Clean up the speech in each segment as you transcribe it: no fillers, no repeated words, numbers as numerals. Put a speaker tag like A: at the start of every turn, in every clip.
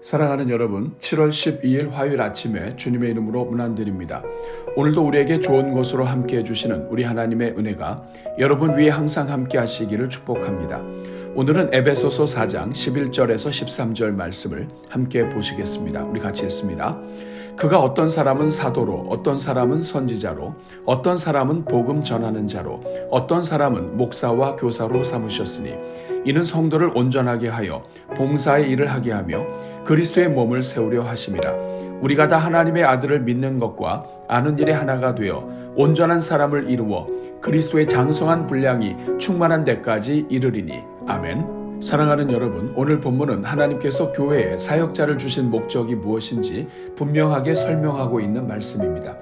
A: 사랑하는 여러분, 7월 12일 화요일 아침에 주님의 이름으로 문안드립니다. 오늘도 우리에게 좋은 것으로 함께 해주시는 우리 하나님의 은혜가 여러분 위에 항상 함께 하시기를 축복합니다. 오늘은 에베소서 4장 11절에서 13절 말씀을 함께 보시겠습니다. 우리 같이 읽습니다. 그가 어떤 사람은 사도로, 어떤 사람은 선지자로, 어떤 사람은 복음 전하는 자로, 어떤 사람은 목사와 교사로 삼으셨으니 이는 성도를 온전하게 하여 봉사의 일을 하게 하며 그리스도의 몸을 세우려 하심이라. 우리가 다 하나님의 아들을 믿는 것과 아는 일에 하나가 되어 온전한 사람을 이루어 그리스도의 장성한 분량이 충만한 데까지 이르리니. 아멘. 사랑하는 여러분, 오늘 본문은 하나님께서 교회에 사역자를 주신 목적이 무엇인지 분명하게 설명하고 있는 말씀입니다.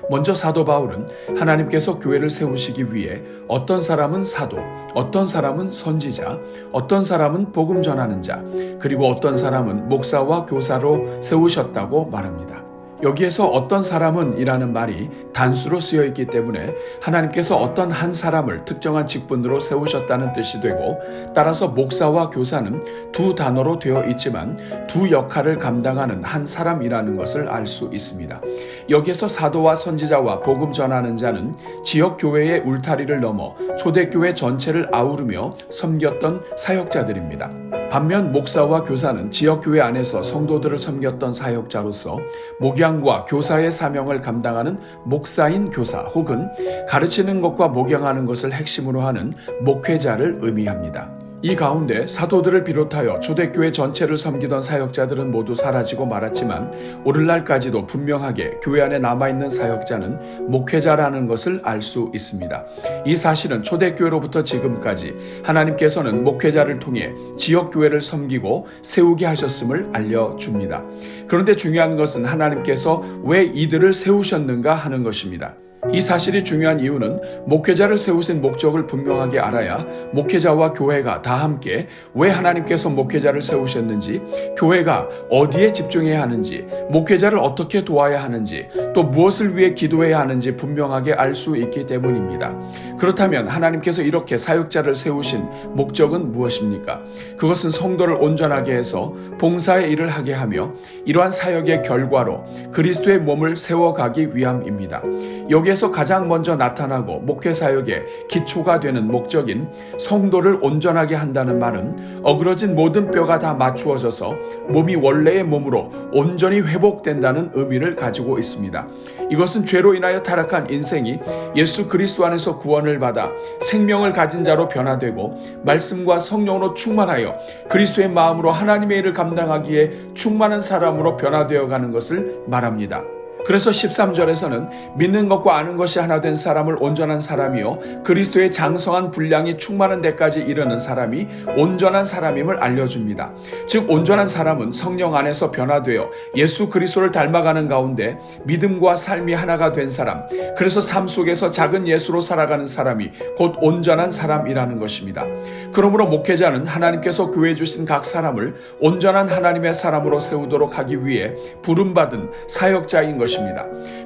A: 먼저 사도 바울은 하나님께서 교회를 세우시기 위해 어떤 사람은 사도, 어떤 사람은 선지자, 어떤 사람은 복음 전하는 자, 그리고 어떤 사람은 목사와 교사로 세우셨다고 말합니다. 여기에서 어떤 사람은 이라는 말이 단수로 쓰여 있기 때문에 하나님께서 어떤 한 사람을 특정한 직분으로 세우셨다는 뜻이 되고, 따라서 목사와 교사는 두 단어로 되어 있지만 두 역할을 감당하는 한 사람이라는 것을 알 수 있습니다. 여기에서 사도와 선지자와 복음 전하는 자는 지역 교회의 울타리를 넘어 초대교회 전체를 아우르며 섬겼던 사역자들입니다. 반면 목사와 교사는 지역교회 안에서 성도들을 섬겼던 사역자로서 목양과 교사의 사명을 감당하는 목사인 교사 혹은 가르치는 것과 목양하는 것을 핵심으로 하는 목회자를 의미합니다. 이 가운데 사도들을 비롯하여 초대교회 전체를 섬기던 사역자들은 모두 사라지고 말았지만 오늘날까지도 분명하게 교회 안에 남아있는 사역자는 목회자라는 것을 알 수 있습니다. 이 사실은 초대교회로부터 지금까지 하나님께서는 목회자를 통해 지역교회를 섬기고 세우게 하셨음을 알려줍니다. 그런데 중요한 것은 하나님께서 왜 이들을 세우셨는가 하는 것입니다. 이 사실이 중요한 이유는 목회자를 세우신 목적을 분명하게 알아야 목회자와 교회가 다 함께 왜 하나님께서 목회자를 세우셨는지, 교회가 어디에 집중해야 하는지, 목회자를 어떻게 도와야 하는지, 또 무엇을 위해 기도해야 하는지 분명하게 알 수 있기 때문입니다. 그렇다면 하나님께서 이렇게 사역자를 세우신 목적은 무엇입니까? 그것은 성도를 온전하게 해서 봉사의 일을 하게 하며 이러한 사역의 결과로 그리스도의 몸을 세워가기 위함입니다. 여기에서 가장 먼저 나타나고 목회 사역의 기초가 되는 목적인 성도를 온전하게 한다는 말은 어그러진 모든 뼈가 다 맞추어져서 몸이 원래의 몸으로 온전히 회복된다는 의미를 가지고 있습니다. 이것은 죄로 인하여 타락한 인생이 예수 그리스도 안에서 구원을 받아 생명을 가진 자로 변화되고 말씀과 성령으로 충만하여 그리스도의 마음으로 하나님의 일을 감당하기에 충만한 사람으로 변화되어 가는 것을 말합니다. 그래서 13절에서는 믿는 것과 아는 것이 하나 된 사람을 온전한 사람이요 그리스도의 장성한 분량이 충만한 데까지 이르는 사람이 온전한 사람임을 알려줍니다. 즉 온전한 사람은 성령 안에서 변화되어 예수 그리스도를 닮아가는 가운데 믿음과 삶이 하나가 된 사람, 그래서 삶 속에서 작은 예수로 살아가는 사람이 곧 온전한 사람이라는 것입니다. 그러므로 목회자는 하나님께서 교회에 주신 각 사람을 온전한 하나님의 사람으로 세우도록 하기 위해 부름받은 사역자인 것입니다.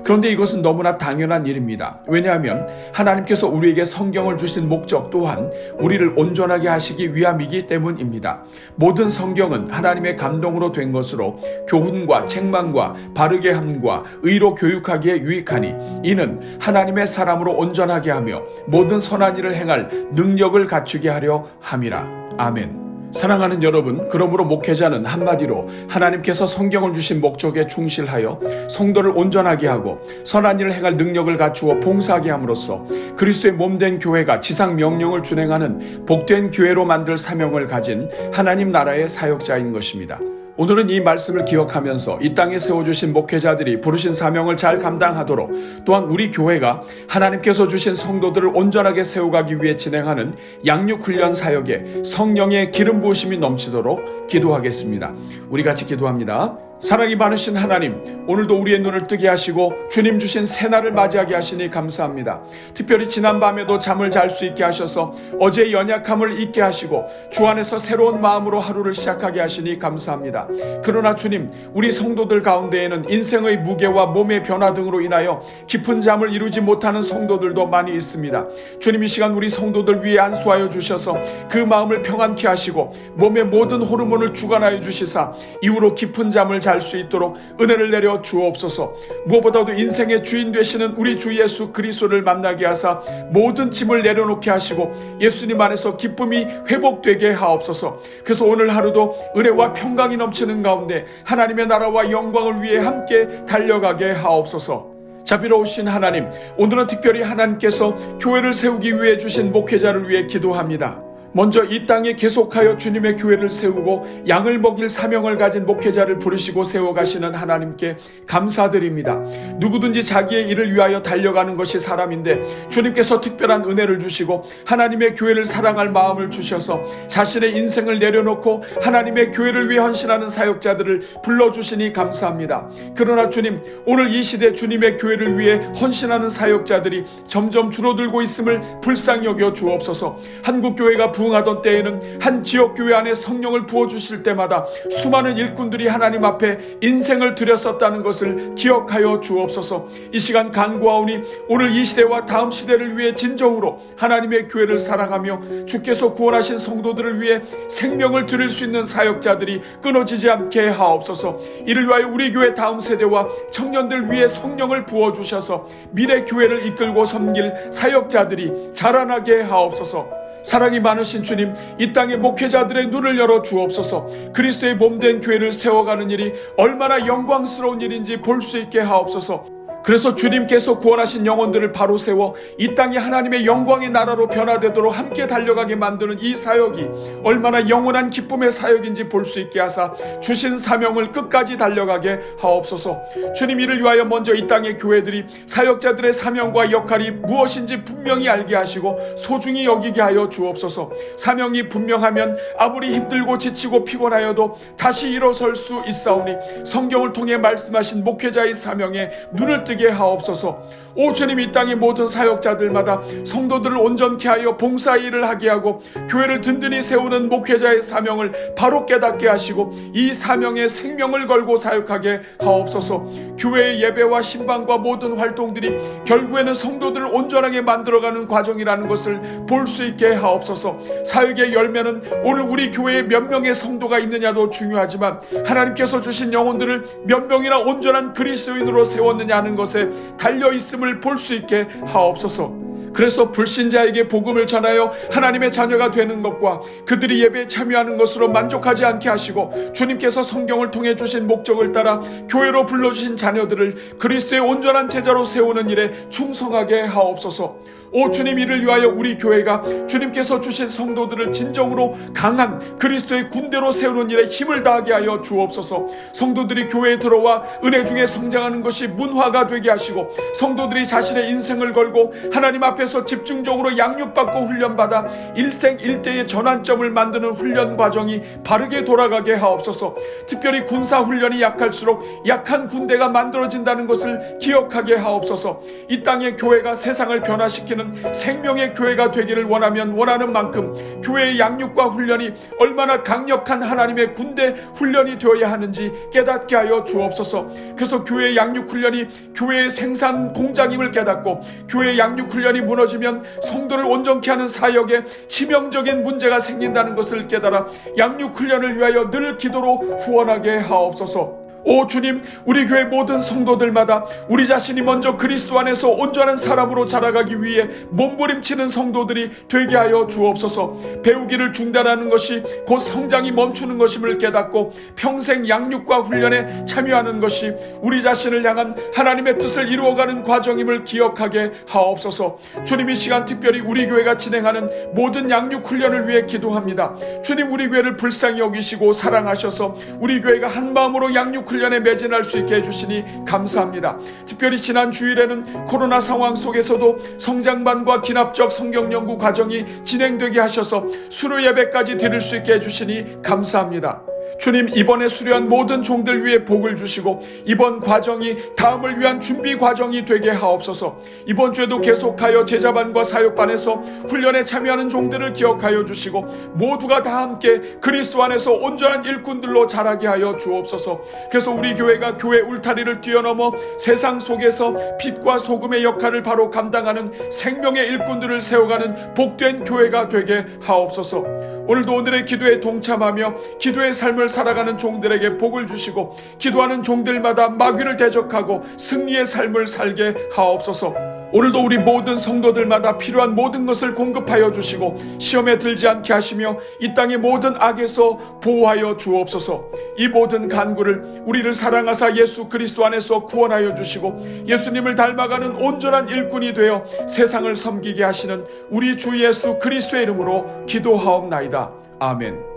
A: 그런데 이것은 너무나 당연한 일입니다. 왜냐하면 하나님께서 우리에게 성경을 주신 목적 또한 우리를 온전하게 하시기 위함이기 때문입니다. 모든 성경은 하나님의 감동으로 된 것으로 교훈과 책망과 바르게 함과 의로 교육하기에 유익하니 이는 하나님의 사람으로 온전하게 하며 모든 선한 일을 행할 능력을 갖추게 하려 함이라. 아멘. 사랑하는 여러분, 그러므로 목회자는 한마디로 하나님께서 성경을 주신 목적에 충실하여 성도를 온전하게 하고 선한 일을 행할 능력을 갖추어 봉사하게 함으로써 그리스도의 몸된 교회가 지상 명령을 준행하는 복된 교회로 만들 사명을 가진 하나님 나라의 사역자인 것입니다. 오늘은 이 말씀을 기억하면서 이 땅에 세워주신 목회자들이 부르신 사명을 잘 감당하도록, 또한 우리 교회가 하나님께서 주신 성도들을 온전하게 세워가기 위해 진행하는 양육훈련 사역에 성령의 기름 부으심이 넘치도록 기도하겠습니다. 우리 같이 기도합니다. 사랑이 많으신 하나님, 오늘도 우리의 눈을 뜨게 하시고 주님 주신 새날을 맞이하게 하시니 감사합니다. 특별히 지난밤에도 잠을 잘 수 있게 하셔서 어제의 연약함을 잊게 하시고 주 안에서 새로운 마음으로 하루를 시작하게 하시니 감사합니다. 그러나 주님, 우리 성도들 가운데에는 인생의 무게와 몸의 변화 등으로 인하여 깊은 잠을 이루지 못하는 성도들도 많이 있습니다. 주님, 이 시간 우리 성도들 위해 안수하여 주셔서 그 마음을 평안케 하시고 몸의 모든 호르몬을 주관하여 주시사 이후로 깊은 잠을 잘 수 있도록 은혜를 내려 주옵소서. 무엇보다도 인생의 주인 되시는 우리 주 예수 그리스도를 만나게 하사 모든 짐을 내려놓게 하시고 예수님 안에서 기쁨이 회복되게 하옵소서. 그래서 오늘 하루도 은혜와 평강이 넘치는 가운데 하나님의 나라와 영광을 위해 함께 달려가게 하옵소서. 자비로우신 하나님, 오늘은 특별히 하나님께서 교회를 세우기 위해 주신 목회자를 위해 기도합니다. 먼저 이 땅에 계속하여 주님의 교회를 세우고 양을 먹일 사명을 가진 목회자를 부르시고 세워가시는 하나님께 감사드립니다. 누구든지 자기의 일을 위하여 달려가는 것이 사람인데 주님께서 특별한 은혜를 주시고 하나님의 교회를 사랑할 마음을 주셔서 자신의 인생을 내려놓고 하나님의 교회를 위해 헌신하는 사역자들을 불러주시니 감사합니다. 그러나 주님, 오늘 이 시대 주님의 교회를 위해 헌신하는 사역자들이 점점 줄어들고 있음을 불쌍히 여겨 주옵소서. 한국교회가 부흥하던 때에는 한 지역교회 안에 성령을 부어주실 때마다 수많은 일꾼들이 하나님 앞에 인생을 들였었다는 것을 기억하여 주옵소서. 이 시간 간구하오니 오늘 이 시대와 다음 시대를 위해 진정으로 하나님의 교회를 사랑하며 주께서 구원하신 성도들을 위해 생명을 드릴 수 있는 사역자들이 끊어지지 않게 하옵소서. 이를 위하여 우리 교회 다음 세대와 청년들 위해 성령을 부어주셔서 미래 교회를 이끌고 섬길 사역자들이 자라나게 하옵소서. 사랑이 많으신 주님, 이 땅의 목회자들의 눈을 열어 주옵소서. 그리스도의 몸된 교회를 세워가는 일이 얼마나 영광스러운 일인지 볼 수 있게 하옵소서. 그래서 주님께서 구원하신 영혼들을 바로 세워 이 땅이 하나님의 영광의 나라로 변화되도록 함께 달려가게 만드는 이 사역이 얼마나 영원한 기쁨의 사역인지 볼 수 있게 하사 주신 사명을 끝까지 달려가게 하옵소서. 주님, 이를 위하여 먼저 이 땅의 교회들이 사역자들의 사명과 역할이 무엇인지 분명히 알게 하시고 소중히 여기게 하여 주옵소서. 사명이 분명하면 아무리 힘들고 지치고 피곤하여도 다시 일어설 수 있사오니 성경을 통해 말씀하신 목회자의 사명에 눈을 뜨게 하옵소서. 오 주님, 이 땅의 모든 사역자들마다 성도들을 온전케 하여 봉사의 일을 하게 하고 교회를 든든히 세우는 목회자의 사명을 바로 깨닫게 하시고 이 사명에 생명을 걸고 사역하게 하옵소서. 교회의 예배와 신방과 모든 활동들이 결국에는 성도들을 온전하게 만들어가는 과정이라는 것을 볼 수 있게 하옵소서. 사역의 열매는 오늘 우리 교회에 몇 명의 성도가 있느냐도 중요하지만 하나님께서 주신 영혼들을 몇 명이나 온전한 그리스도인으로 세웠느냐 하는 것에 달려있음을 볼 수 있게 하옵소서. 그래서 불신자에게 복음을 전하여 하나님의 자녀가 되는 것과 그들이 예배에 참여하는 것으로 만족하지 않게 하시고 주님께서 성경을 통해 주신 목적을 따라 교회로 불러주신 자녀들을 그리스도의 온전한 제자로 세우는 일에 충성하게 하옵소서. 오 주님, 이를 위하여 우리 교회가 주님께서 주신 성도들을 진정으로 강한 그리스도의 군대로 세우는 일에 힘을 다하게 하여 주옵소서. 성도들이 교회에 들어와 은혜 중에 성장하는 것이 문화가 되게 하시고 성도들이 자신의 인생을 걸고 하나님 앞에서 집중적으로 양육받고 훈련받아 일생일대의 전환점을 만드는 훈련 과정이 바르게 돌아가게 하옵소서. 특별히 군사훈련이 약할수록 약한 군대가 만들어진다는 것을 기억하게 하옵소서. 이 땅의 교회가 세상을 변화시키는 생명의 교회가 되기를 원하면 원하는 만큼 교회의 양육과 훈련이 얼마나 강력한 하나님의 군대 훈련이 되어야 하는지 깨닫게 하여 주옵소서. 그래서 교회의 양육 훈련이 교회의 생산 공장임을 깨닫고 교회의 양육 훈련이 무너지면 성도를 온전케 하는 사역에 치명적인 문제가 생긴다는 것을 깨달아 양육 훈련을 위하여 늘 기도로 후원하게 하옵소서. 오 주님, 우리 교회 모든 성도들마다 우리 자신이 먼저 그리스도 안에서 온전한 사람으로 자라가기 위해 몸부림치는 성도들이 되게 하여 주옵소서. 배우기를 중단하는 것이 곧 성장이 멈추는 것임을 깨닫고 평생 양육과 훈련에 참여하는 것이 우리 자신을 향한 하나님의 뜻을 이루어가는 과정임을 기억하게 하옵소서. 주님, 이 시간 특별히 우리 교회가 진행하는 모든 양육 훈련을 위해 기도합니다. 주님, 우리 교회를 불쌍히 여기시고 사랑하셔서 우리 교회가 한마음으로 양육 훈련에 매진할 수 있게 해주시니 감사합니다. 특별히 지난 주일에는 코로나 상황 속에서도 성장반과 기납적 성경 연구 과정이 진행되게 하셔서 수료 예배까지 드릴 수 있게 해주시니 감사합니다. 주님, 이번에 수료한 모든 종들 위해 복을 주시고 이번 과정이 다음을 위한 준비 과정이 되게 하옵소서. 이번 주에도 계속하여 제자반과 사역반에서 훈련에 참여하는 종들을 기억하여 주시고 모두가 다 함께 그리스도 안에서 온전한 일꾼들로 자라게 하여 주옵소서. 그래서 우리 교회가 교회 울타리를 뛰어넘어 세상 속에서 빛과 소금의 역할을 바로 감당하는 생명의 일꾼들을 세워가는 복된 교회가 되게 하옵소서. 오늘도 오늘의 기도에 동참하며 기도의 삶을 살아가는 종들에게 복을 주시고 기도하는 종들마다 마귀를 대적하고 승리의 삶을 살게 하옵소서. 오늘도 우리 모든 성도들마다 필요한 모든 것을 공급하여 주시고 시험에 들지 않게 하시며 이 땅의 모든 악에서 보호하여 주옵소서. 이 모든 간구를 우리를 사랑하사 예수 그리스도 안에서 구원하여 주시고 예수님을 닮아가는 온전한 일꾼이 되어 세상을 섬기게 하시는 우리 주 예수 그리스도의 이름으로 기도하옵나이다. 아멘.